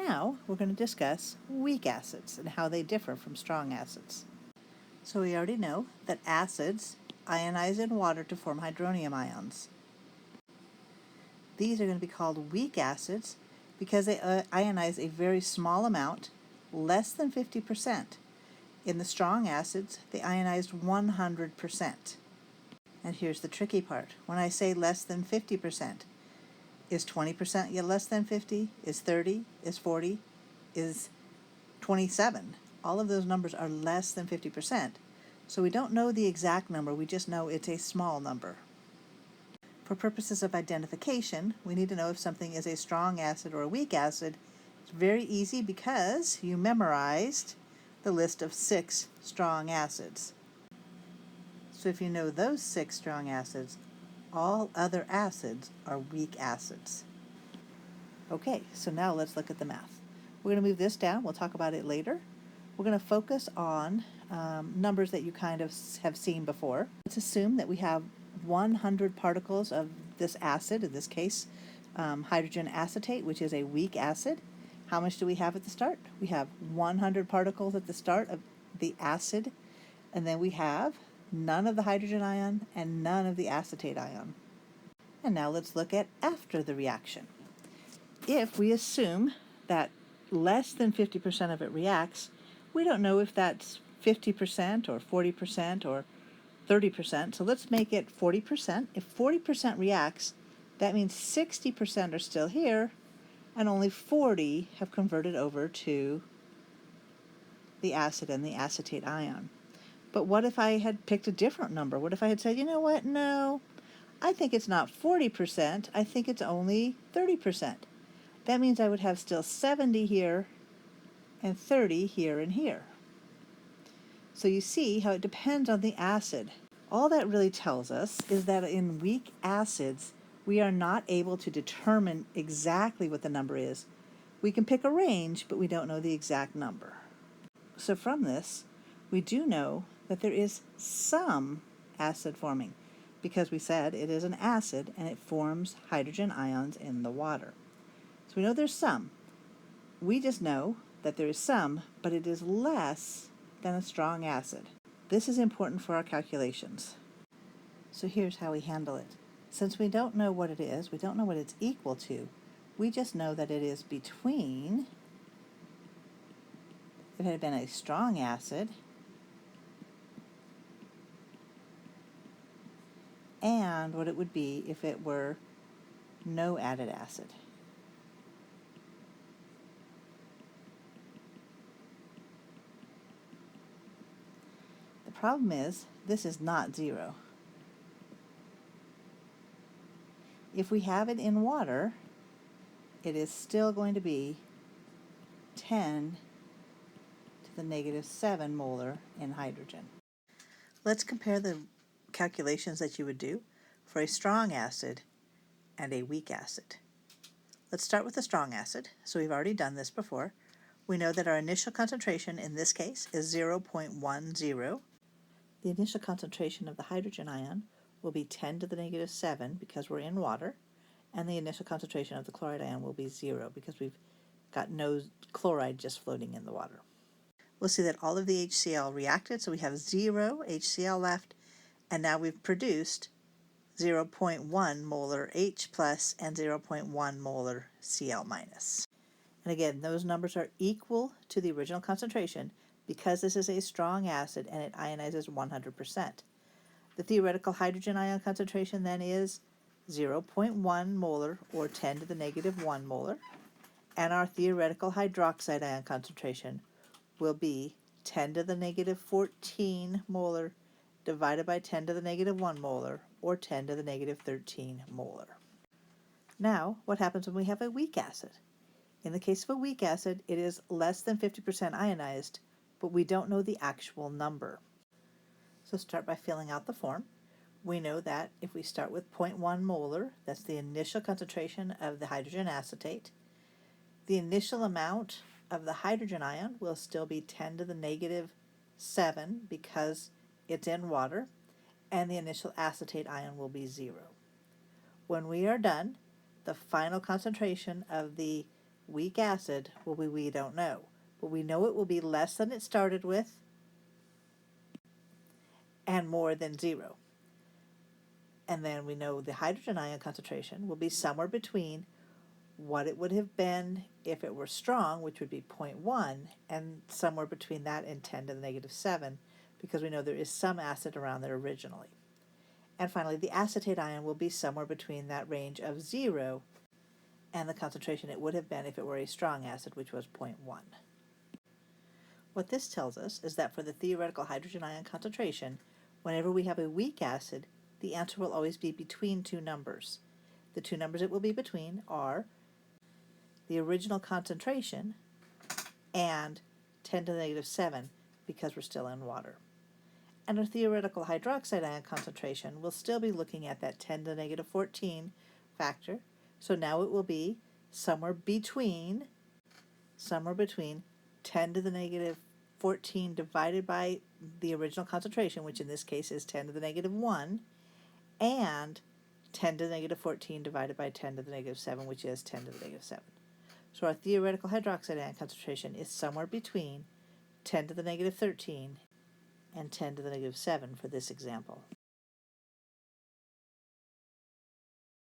Now we're going to discuss weak acids and how they differ from strong acids. So we already know that acids ionize in water to form hydronium ions. These are going to be called weak acids because they ionize a very small amount, less than 50%. In the strong acids, they ionized 100%. And here's the tricky part. When I say less than 50%, is 20% yet less than 50? Is 30? Is 40? Is 27? All of those numbers are less than 50%. So we don't know the exact number, we just know it's a small number. For purposes of identification, we need to know if something is a strong acid or a weak acid. It's very easy because you memorized the list of 6 strong acids. So if you know those 6 strong acids, all other acids are weak acids. Okay, so now let's look at the math. We're going to move this down. We'll talk about it later. We're going to focus on numbers that you kind of have seen before. Let's assume that we have 100 particles of this acid, in this case hydrogen acetate, which is a weak acid. How much do we have at the start? We have 100 particles at the start of the acid, and then we have none of the hydrogen ion and none of the acetate ion. And now let's look at after the reaction. If we assume that less than 50% of it reacts, we don't know if that's 50% or 40% or 30%, so let's make it 40%. If 40% reacts, that means 60% are still here, and only 40 have converted over to the acid and the acetate ion. But what if I had picked a different number? What if I had said, you know what, no, I think it's not 40%, I think it's only 30%. That means I would have still 70 here and 30 here and here. So you see how it depends on the acid. All that really tells us is that in weak acids, we are not able to determine exactly what the number is. We can pick a range, but we don't know the exact number. So from this, we do know that there is some acid forming, because we said it is an acid and it forms hydrogen ions in the water. So we know there's some. We just know that there is some, but it is less than a strong acid. This is important for our calculations. So here's how we handle it. Since we don't know what it is, we don't know what it's equal to, we just know that it is between, if it had been a strong acid, and what it would be if it were no added acid. The problem is, this is not 0. If we have it in water, it is still going to be 10 to the negative 7 molar in hydrogen. Let's compare the calculations that you would do for a strong acid and a weak acid. Let's start with the strong acid. So we've already done this before. We know that our initial concentration in this case is 0.10. The initial concentration of the hydrogen ion will be 10 to the negative 7 because we're in water, and the initial concentration of the chloride ion will be 0 because we've got no chloride just floating in the water. We'll see that all of the HCl reacted, so we have 0 HCl left, and now we've produced 0.1 molar H plus and 0.1 molar Cl minus. And again, those numbers are equal to the original concentration because this is a strong acid and it ionizes 100%. The theoretical hydrogen ion concentration then is 0.1 molar or 10 to the negative 1 molar, and our theoretical hydroxide ion concentration will be 10 to the negative 14 molar divided by 10 to the negative 1 molar, or 10 to the negative 13 molar. Now, what happens when we have a weak acid? In the case of a weak acid, it is less than 50% ionized, but we don't know the actual number. So start by filling out the form. We know that if we start with 0.1 molar, that's the initial concentration of the hydrogen acetate, the initial amount of the hydrogen ion will still be 10 to the negative 7 because it's in water, and the initial acetate ion will be 0. When we are done, the final concentration of the weak acid will be we don't know. But we know it will be less than it started with and more than 0. And then we know the hydrogen ion concentration will be somewhere between what it would have been if it were strong, which would be 0.1, and somewhere between that and 10 to the negative 7, because we know there is some acid around there originally. And finally, the acetate ion will be somewhere between that range of 0 and the concentration it would have been if it were a strong acid, which was 0.1. What this tells us is that for the theoretical hydrogen ion concentration, whenever we have a weak acid, the answer will always be between two numbers. The two numbers it will be between are the original concentration and 10 to the negative 7, because we're still in water. And our theoretical hydroxide ion concentration will still be looking at that 10 to the negative 14 factor. So now it will be somewhere between 10 to the negative 14 divided by the original concentration, which in this case is 10 to the negative 1, and 10 to the negative 14 divided by 10 to the negative 7, which is 10 to the negative 7. So our theoretical hydroxide ion concentration is somewhere between 10 to the negative 13 and 10 to the negative 7 for this example.